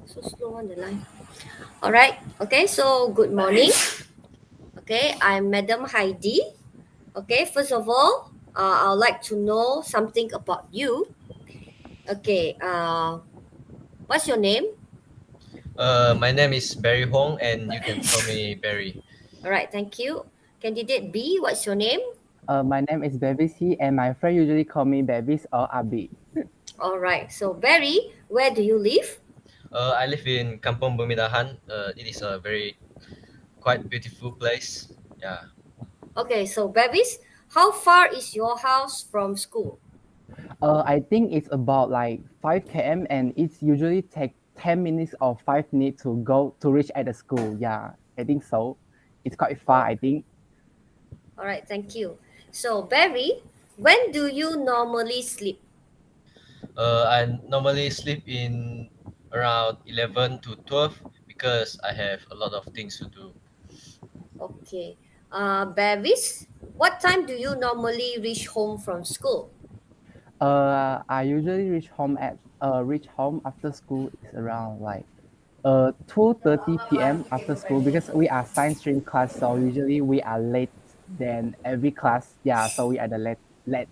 So slow on the line. All right. Okay. So good morning. Okay. I'm Madam Heidi. Okay. First of all, I'd like to know something about you. Okay. What's your name? My name is Barry Hong, and you can call me Barry. All right. Thank you. Candidate B. What's your name? My name is Bevis and my friend usually call me Bevis or Abi. All right. So Barry, where do you live? I live in Kampung Bumidahan. It is a very quite beautiful place. Yeah. Okay. So Bevis, how far is your house from school? I think it's about like 5 km and it's usually take 10 minutes or 5 minutes to go to reach at the school. Yeah, I think so. It's quite far, Oh, I think. all right. Thank you. So Barry, when do you normally sleep? I normally sleep in around 11 to 12 because I have a lot of things to do. Okay. Bevis, what time do you normally reach home from school? I usually reach home after school is around like 2:30 p.m. after school because we are science stream class, so usually we are late than every class. Yeah, so we are the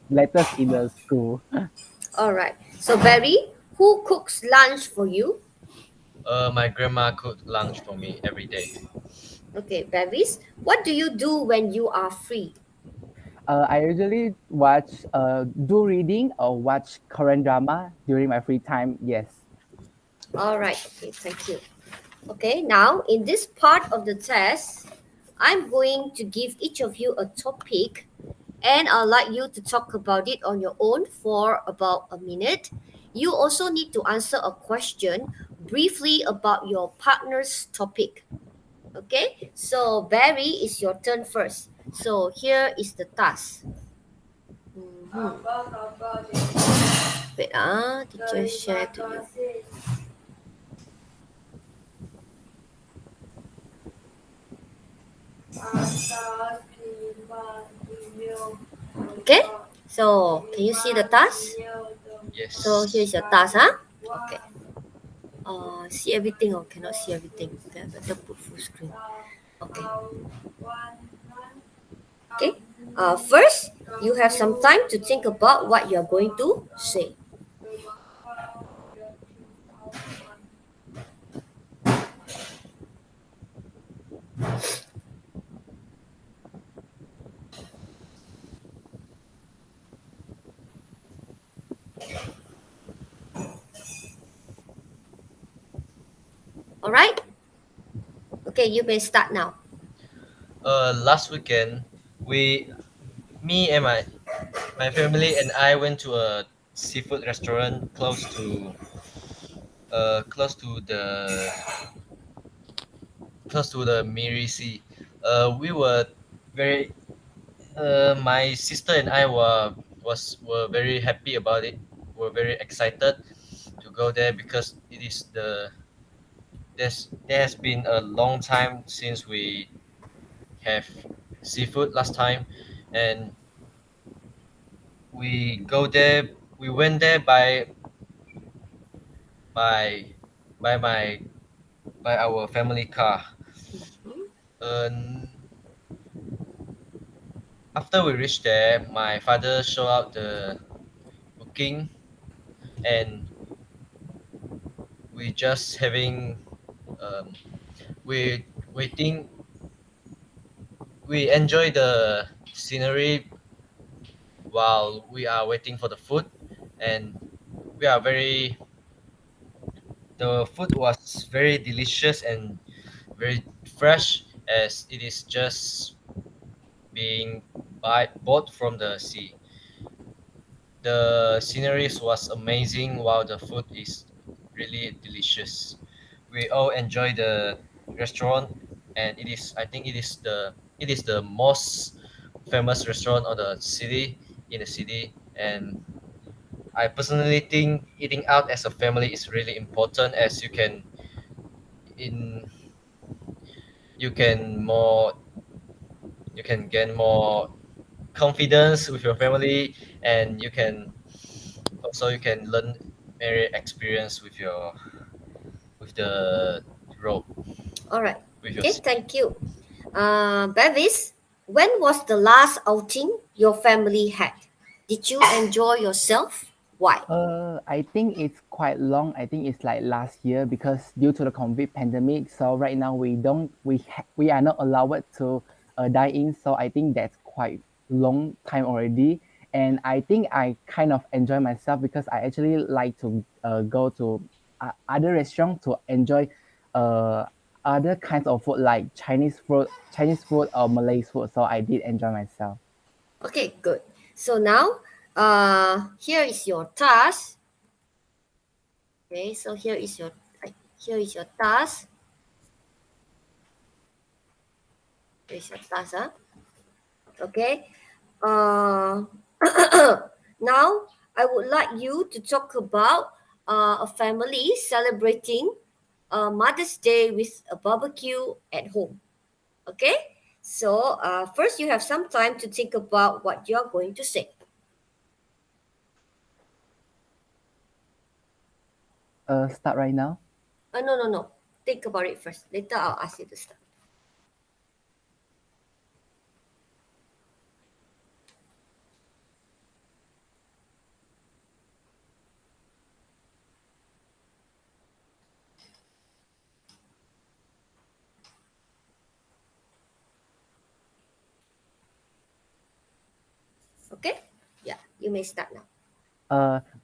latest in the school. All right. So, Barry, who cooks lunch for you? My grandma cooked lunch for me every day. Okay, Bevis, what do you do when you are free? I usually do reading or watch Korean drama during my free time. Yes. All right. Okay, thank you. Okay, now in this part of the test, I'm going to give each of you a topic and I'd like you to talk about it on your own for about a minute. You also need to answer a question briefly about your partner's topic. Okay, so Barry, is your turn first. So here is the task. Mhm. Wait, teacher share to you. Okay, so can you see the task? So Yes. here's your task, huh? Okay. See everything or cannot see everything? Okay, I better put full screen. Okay. Okay. First, you have some time to think about what you are going to say. All right. Okay, you may start now. Last weekend, we, me and my family and I went to a seafood restaurant close to the Miri Sea. We were very my sister and I were very happy about it. We're very excited to go there because there has been a long time since we have seafood last time, and we go there. We went there by by my by our family car. Mhm. And after we reached there, my father showed out the booking, and we just having um, we waiting. We enjoy the scenery while we are waiting for the food, and we are very. The food was very delicious and very fresh as it is just being bought from the sea. The sceneries was amazing while the food is really delicious. We all enjoy the restaurant, and it is the most famous restaurant of the city in the city. And I personally think eating out as a family is really important as in you can more you can gain more confidence with your family, and you can learn very experience with the rope All right. with your Okay, stick. thank you. Bevis, when was the last outing your family had? Did you enjoy yourself? Why? I think it's quite long. I think it's like last year because due to the COVID pandemic. So right now we are not allowed to dine in. So I think that's quite long time already. And I think I kind of enjoy myself because I actually like to go to other restaurants to enjoy uh, other kinds of food like Chinese food or Malay food. So I did enjoy myself. Okay, good. So now, here is your task. Okay, so here is your task. Here is your task. Huh? Okay. Uh, now I would like you to talk about a family celebrating Mother's Day with a barbecue at home. Okay. So first, you have some time to think about what you're going to say. Start right now. No, no, no. Think about it first. Later, I'll ask you to start. Okay? Yeah, you may start now.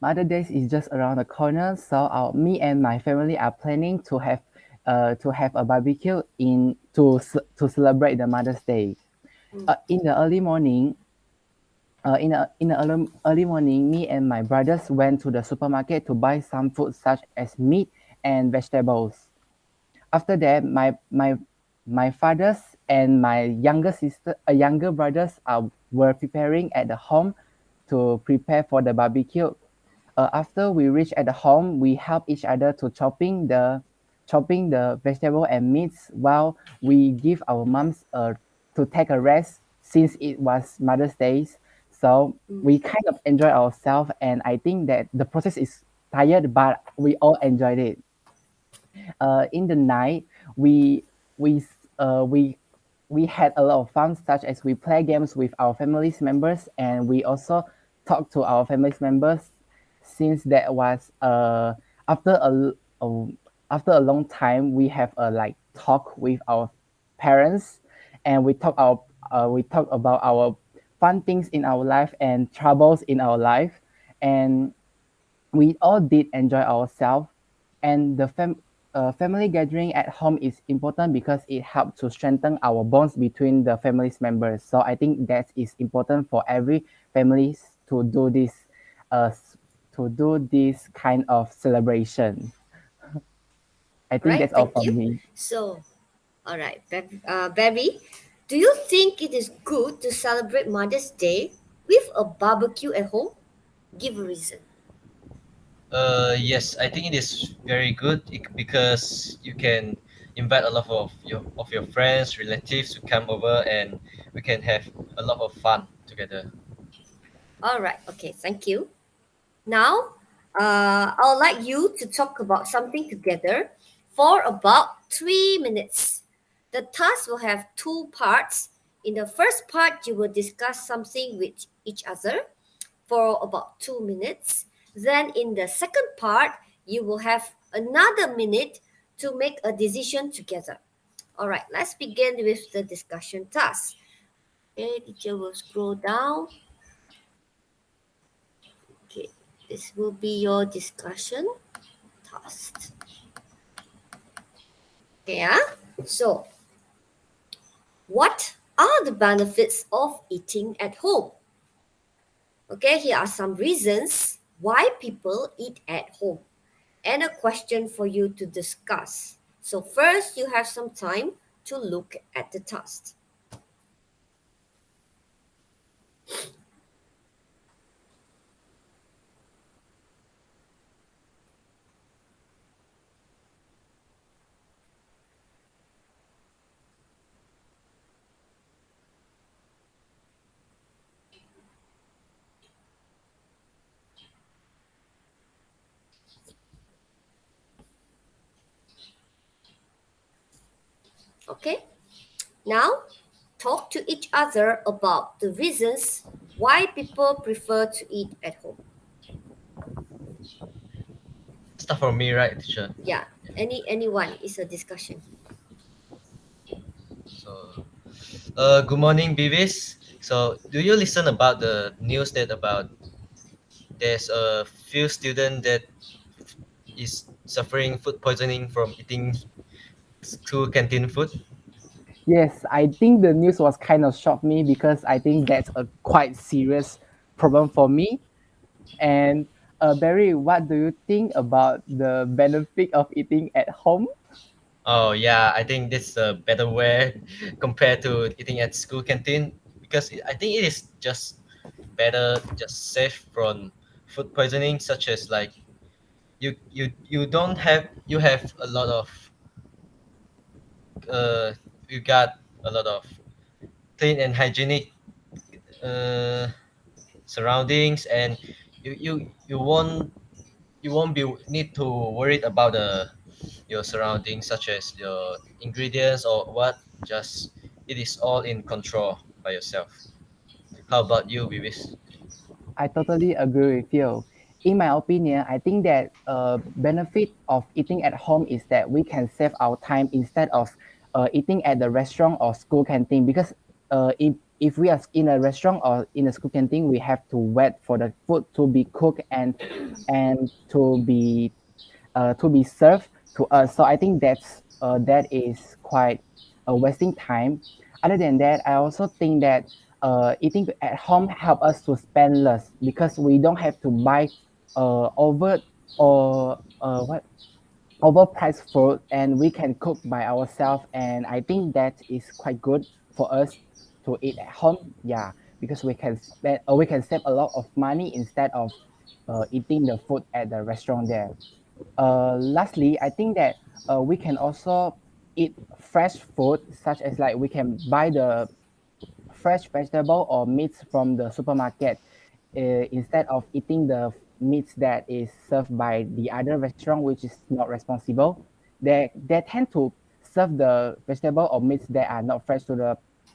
Mother Days is just around the corner, so me and my family are planning to have a barbecue to celebrate the Mother's Day. Mm. In the early morning, early morning, me and my brothers went to the supermarket to buy some food such as meat and vegetables. After that, my fathers and my younger brothers were preparing at the home to prepare for the barbecue. After we reach at the home, we help each other to chopping the vegetable and meats while we give our moms to take a rest since it was Mother's Day. So Mm. we kind of enjoy ourselves, and I think that the process is tired, but we all enjoyed it. In the night, we we uh, we we had a lot of fun, such as we play games with our families members, and we also talk to our families members. Since that was after a after a long time, we have a like talk with our parents, and we talk about our fun things in our life and troubles in our life, and we all did enjoy ourselves, and the family gathering at home is important because it helps to strengthen our bonds between the families members. So I think that is important for every families to do uh, s- this kind of celebration. I All think right, that's all thank from you. me. So, all right, Barry, do you think it is good to celebrate Mother's Day with a barbecue at home? Give a reason. Yes, I think it is very good because you can invite a lot of your friends, relatives to come over, and we can have a lot of fun together. All right, okay, thank you. Now, I would like you to talk about something together for about 3 minutes. The task will have two parts. In the first part, you will discuss something with each other for about 2 minutes. Then, in the second part, you will have another minute to make a decision together. All right, let's begin with the discussion task. Okay, teacher will scroll down. Okay, this will be your discussion task. Okay, so what are the benefits of eating at home? Okay, here are some reasons why people eat at home and a question for you to discuss. So, first, you have some time to look at the task. Okay, now talk to each other about the reasons why people prefer to eat at home. Start from me, right, teacher? Yeah, anyone is a discussion. So, good morning, Beavis. So, do you listen about the news that about there's a few student that is suffering food poisoning from eating school canteen food? Yes, I think the news was kind of shocked me because I think that's a quite serious problem for me. And Barry, what do you think about the benefit of eating at home? Oh yeah, I think this is a better way compared to eating at school canteen because I think it is just better, just safe from food poisoning, such as like you don't have you have a lot of uh you got a lot of clean and hygienic uh surroundings, and you won't be need to worried about the your surroundings such as your ingredients or what. Just it is all in control by yourself. How about you, Vivis? I totally agree with you. In my opinion, I think that benefit of eating at home is that we can save our time instead of eating at the restaurant or school canteen. Because if we are in a restaurant or in a school canteen, we have to wait for the food to be cooked and to be served to us. So I think that is quite wasting time. Other than that, I also think that eating at home help us to spend less because we don't have to buy over or what overpriced food, and we can cook by ourselves. And I think that is quite good for us to eat at home. Yeah, because we can save a lot of money instead of eating the food at the restaurant there. Lastly, I think that we can also eat fresh food, such as like we can buy the fresh vegetable or meats from the supermarket instead of eating the meats that is served by the other restaurant, which is not responsible. They tend to serve the vegetable or meats that are not fresh to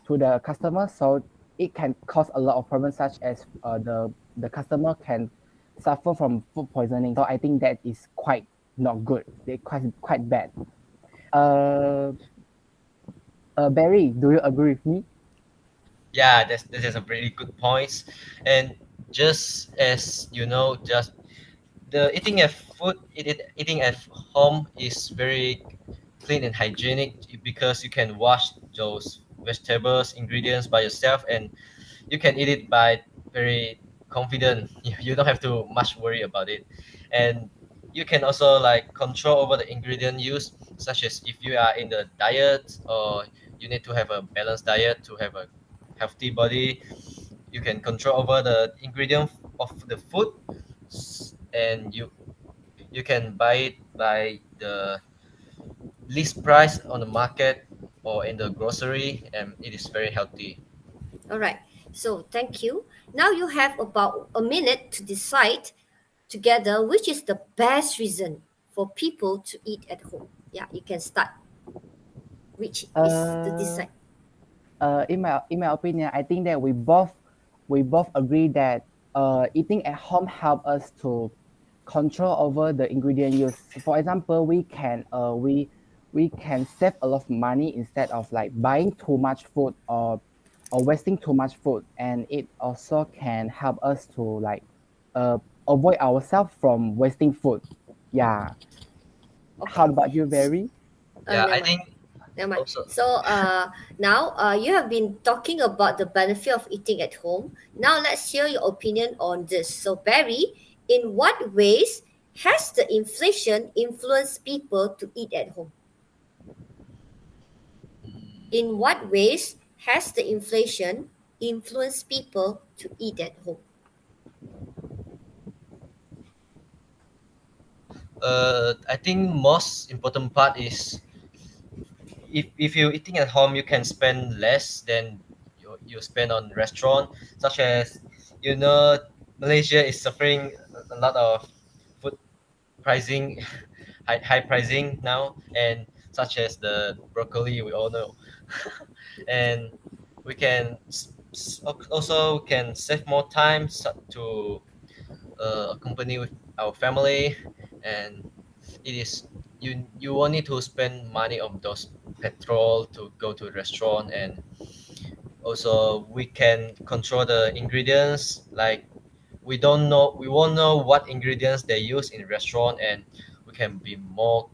the customer, so it can cause a lot of problems, such as the customer can suffer from food poisoning. So I think that is quite not good. They quite bad. Uh, Barry, do you agree with me? Yeah, this is a pretty good point. And just as you know, just the eating at home is very clean and hygienic because you can wash those vegetables ingredients by yourself, and you can eat it by very confident. You don't have to much worry about it. And you can also like control over the ingredient use, such as if you are in the diet or you need to have a balanced diet to have a healthy body. You can control over the ingredient of the food, and you can buy it by the least price on the market or in the grocery, and it is very healthy. All right. So thank you. Now you have about a minute to decide together which is the best reason for people to eat at home. Yeah, you can start. Which is the Uh, decide. in my opinion, I think that we both agree that eating at home help us to control over the ingredient use. For example, we can save a lot of money instead of like buying too much food or wasting too much food, and it also can help us to like uh, avoid ourselves from wasting food. Yeah. How Okay. about you, Barry? Yeah, Never I mind. think Never mind. also. So now you have been talking about the benefit of eating at home. Now let's hear your opinion on this. So Barry, in what ways has the inflation influenced people to eat at home? In what ways has the inflation influenced people to eat at home? I think most important part is if you're eating at home, you can spend less than you spend on restaurant, such as you know Malaysia is suffering a lot of food pricing, high pricing now, and such as the broccoli we all know. And we can also can save more time to accompany with our family, and it is you won't need to spend money on those petrol to go to a restaurant. And also we can control the ingredients, like we won't know what ingredients they use in restaurant, and we can be more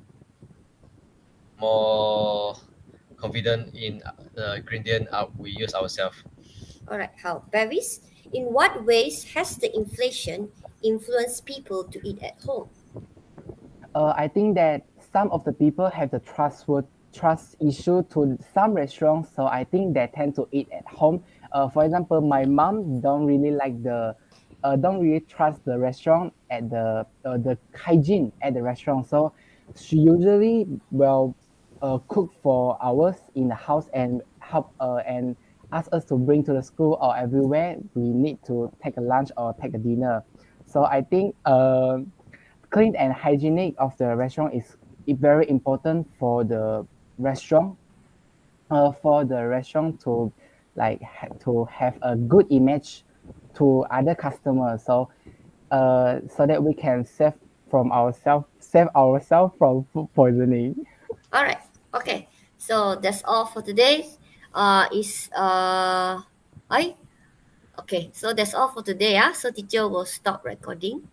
confident in the ingredient we use ourselves. All right. How, Bevis? In what ways has the inflation influenced people to eat at home? I think that some of the people have the trust issue to some restaurants, so I think they tend to eat at home. For example, my mom don't really trust the restaurant at the hygiene at the restaurant, so she usually will cook for hours in the house and help and ask us to bring to the school or everywhere we need to take a lunch or take a dinner. So I think clean and hygienic of the restaurant is very important for the restaurant to to have a good image to other customers, so that we can save ourselves from food poisoning. All right. Okay. So that's all for today. Is I okay. So that's all for today. So teacher will stop recording.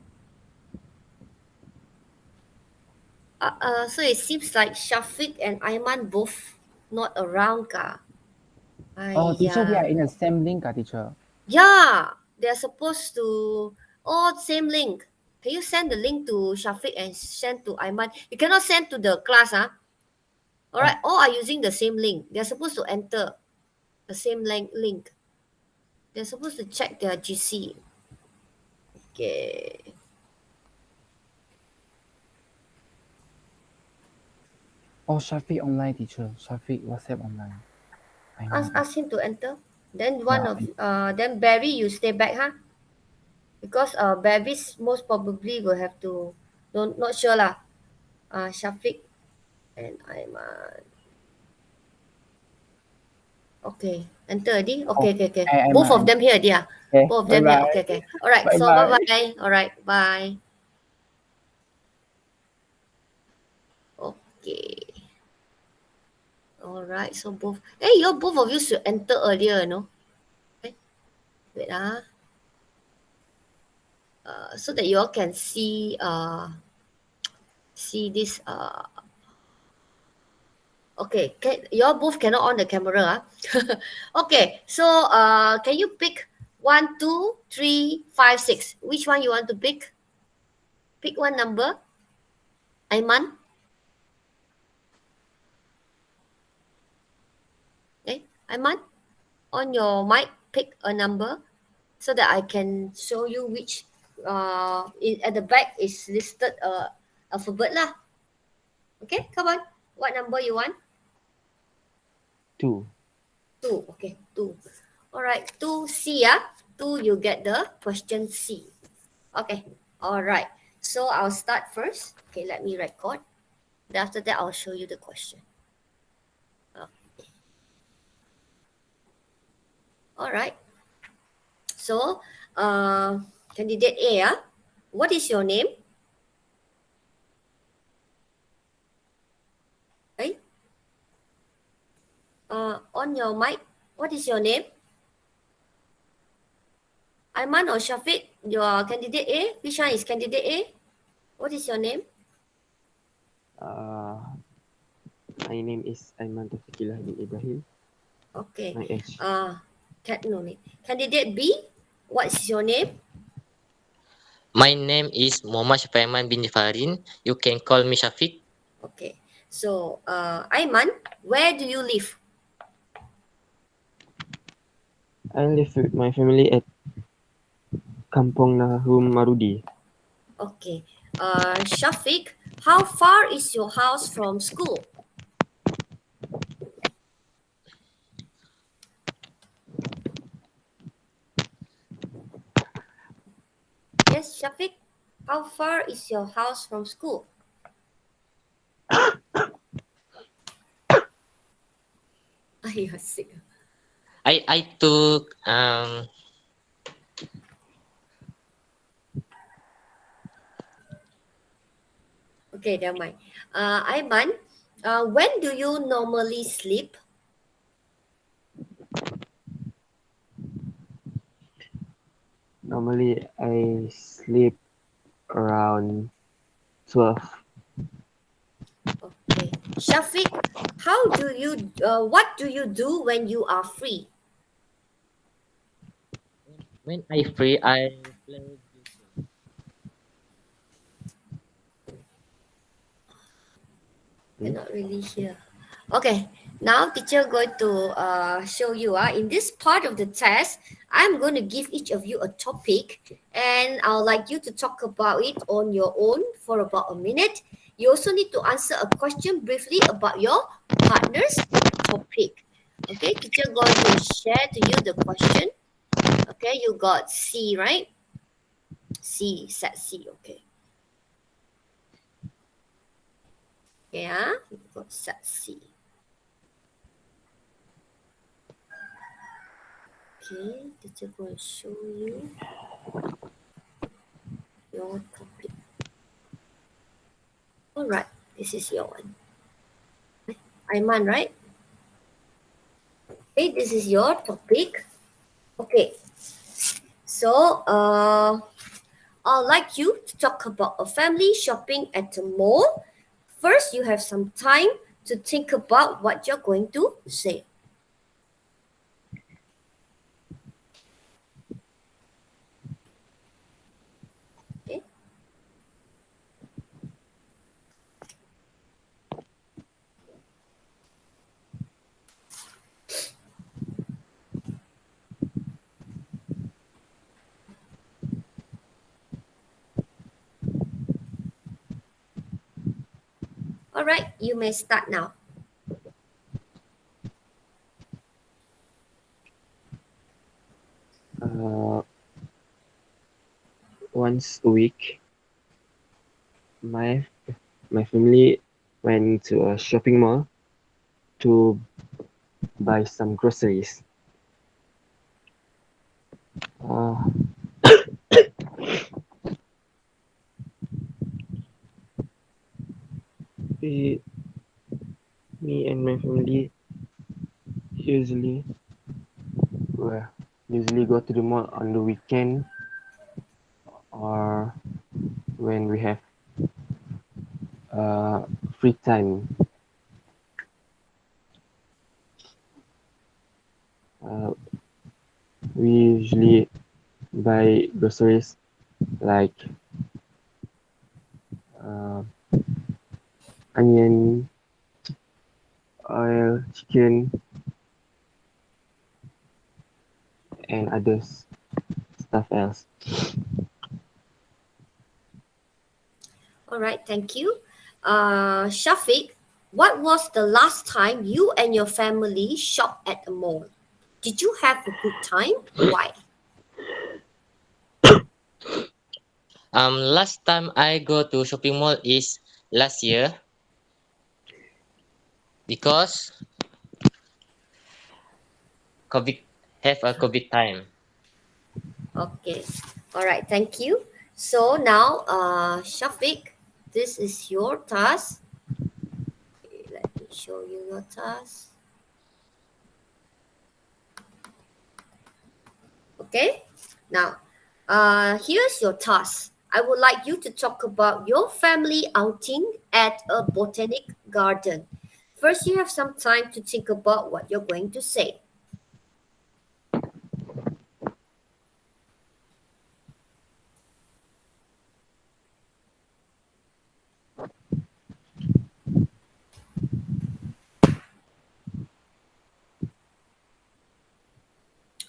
So it seems like Shafiq and Aiman both not around, ka. Oh, teacher, we are Yeah. in the same link, teacher. Yeah, they're supposed to all same link. Can you send the link to Shafiq and send to Aiman? You cannot send to the class, huh? All Oh, right, all are using the same link. They're supposed to enter the same link. They're supposed to check their GC. Okay. Shafiq online, teacher. Shafiq WhatsApp online. I Ask, know. ask him to enter. Then one Yeah. of then Barry, you stay back, huh? Because Barry's most probably will have to, don't, not sure lah. Shafiq and Aiman. Okay, enter already. Oh, Okay, okay, okay. I'm Both of them here, yeah. okay. Both of Bye them here. bye. Okay, okay. All right. Bye So bye bye. bye. All right. Bye. Okay. All right. So both. Hey, you both of you should enter earlier, no? Okay. Wait so that you all can see this okay. You all both cannot on the camera, Okay. So can you pick 1, 2, 3, 5, 6? Which one you want to pick? Pick one number. Aiman. Okay. Aiman, on your mic, pick a number so that I can show you which at the back is listed alphabet lah. Okay, come on. What number you want? 2. Two. Okay, two. All right, two C. Yeah, two. You get the question C. Okay. All right. So I'll start first. Okay, let me record. Then after that, I'll show you the question. Uh, all right. So, candidate A. What is your name? Right? On your mic, what is your name? Aiman or Shafiq, your candidate A? Which one is candidate A? What is your name? Uh, my name is Aiman Taufiqillah bin Ibrahim. Okay. My age. No need. Candidate B, what is your name? My name is Muhammad Syafaiman bin Farin. You can call me Shafiq. Okay. So, Aiman, where do you live? I live with my family at Kampong Nahum Marudi. Okay. Shafiq, how far is your house from school? Yes, Shafiq, how far is your house from school? You're sick. I took Okay, never mind. Aiman, when do you normally sleep? Normally, I sleep around 12. Okay. Shafiq, what do you do when you are free? when I free I play video game. Hmm? Cannot really hear. Okay, now teacher going to show you. In this part of the test, I'm going to give each of you a topic, and I'd like you to talk about it on your own for about a minute. You also need to answer a question briefly about your partner's topic. Okay, teacher going to share to you the question. Okay, you got C, right? C, set C. Okay. Yeah, you got set C. Okay, teacher going to show you your topic. All right, this is your one. Aiman, right? Okay, this is your topic. Okay, so I'd like you to talk about a family shopping at the mall. First, you have some time to think about what you're going to say. Okay. All right, you may start now. Uh, Once a week, my my family went to a shopping mall to buy some groceries. Uh, we, Me and my family usually well, usually go to the mall on the weekend or when we have uh, free time. Uh, we usually buy groceries like uh, onion, oil, chicken, and others stuff else. All right, thank you. Shafiq, what was the last time you and your family shopped at a mall? Did you have a good time? Why? Last time I go to shopping mall is last year because COVID have a COVID time. Okay. All right. Thank you. So now, Shafiq, this is your task. Okay, let me show you your task. Okay. Now, here's your task. I would like you to talk about your family outing at a botanic garden. First, you have some time to think about what you're going to say.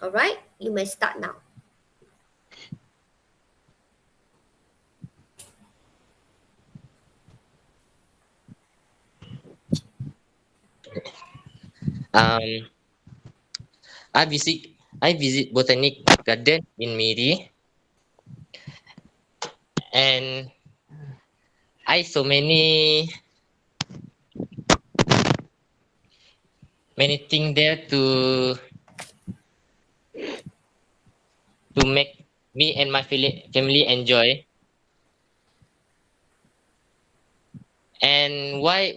All right. You may start now. Um, I visit I visit botanic garden in Miri and I so many many things there to make me and my family enjoy. And why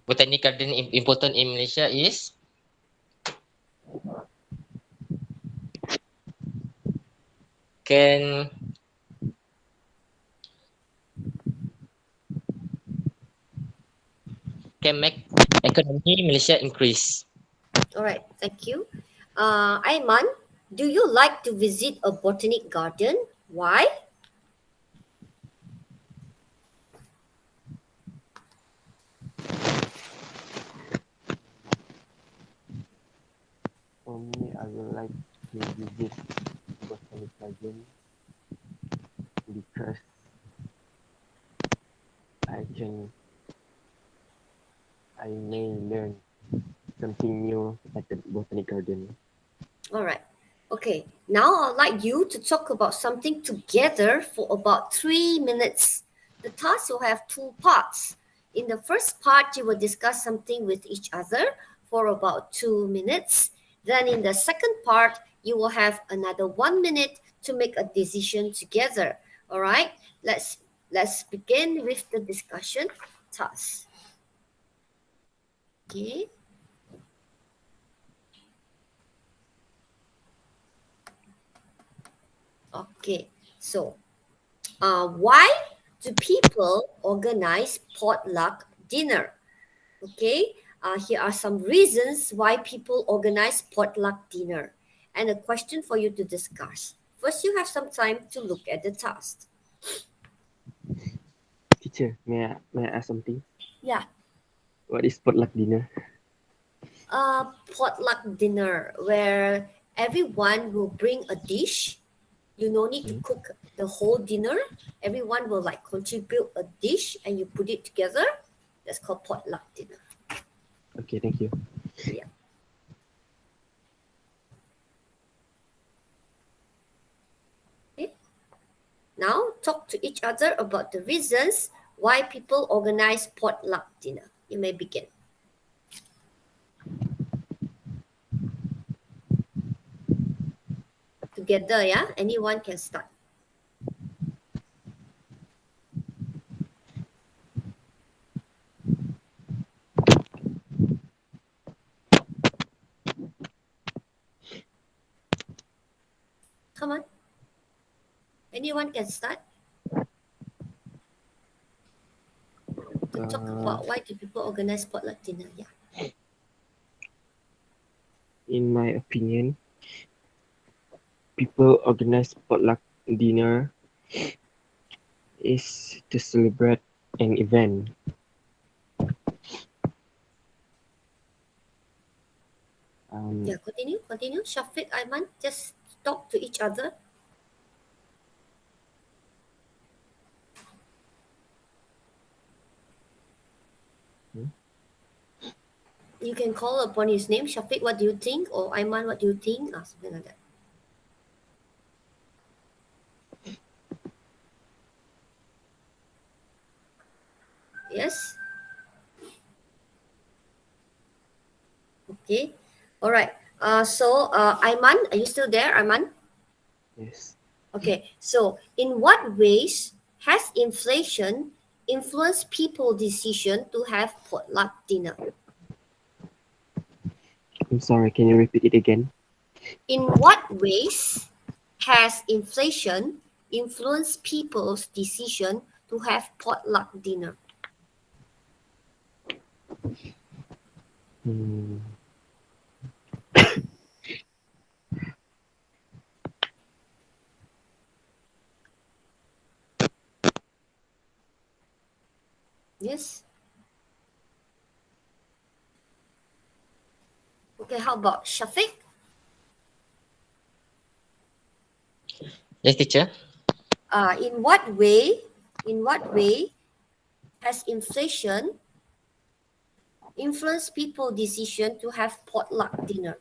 botanic garden important in Malaysia is can can make economy Malaysia increase. All right, thank you. Aiman, do you like to visit a botanic garden? Why? For me, I would like to visit botanic garden because I can I may learn something new at the botanic garden. All right. Okay, now I'd like you to talk about something together for about 3 minutes. The task will have two parts. In the first part, you will discuss something with each other for about 2 minutes. Then, in the second part, you will have another 1 minute to make a decision together. All right, let's begin with the discussion task. Okay. Okay. So why do people organize potluck dinner? Okay, here are some reasons why people organize potluck dinner and a question for you to discuss. First, you have some time to look at the task. Teacher, may I ask something? Yeah, What is potluck dinner? potluck dinner where everyone will bring a dish. You no need to Hmm? cook the whole dinner. Everyone will like contribute a dish and you put it together. That's called potluck dinner. Okay, thank you. Yeah. Okay. Now talk to each other about the reasons why people organize potluck dinner. You may begin. Together, yeah? Anyone can start. Come on. Anyone can start to talk Uh, about why do people organize potluck dinner. Yeah. in my opinion, people organize potluck dinner is to celebrate an event. Yeah, continue, continue. Shafiq, Aiman, just talk to each other. Hmm? You can call upon his name. Shafiq, what do you think? Or Aiman, what do you think? Something like that. Yes? Okay. All right. Aiman, are you still there, Aiman? Yes. Okay. So, in what ways has inflation influenced people's decision to have potluck dinner? I'm sorry, can you repeat it again? In what ways has inflation influenced people's decision to have potluck dinner? Hmm. Yes. Okay. How about Shafiq? Yes, teacher. In what way? In what way has inflation influenced people's decision to have potluck dinner?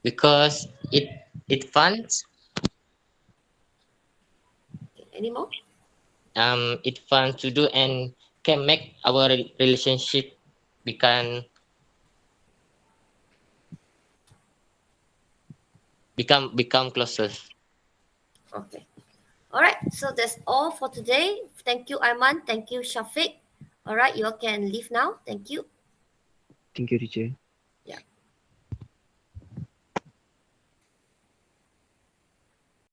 Because it funds Okay, any more? It's fun to do and can make our relationship become become closer. Okay. All right. So that's all for today. Thank you, Aiman. Thank you, Shafiq. All right. You all can leave now. Thank you. Thank you, teacher.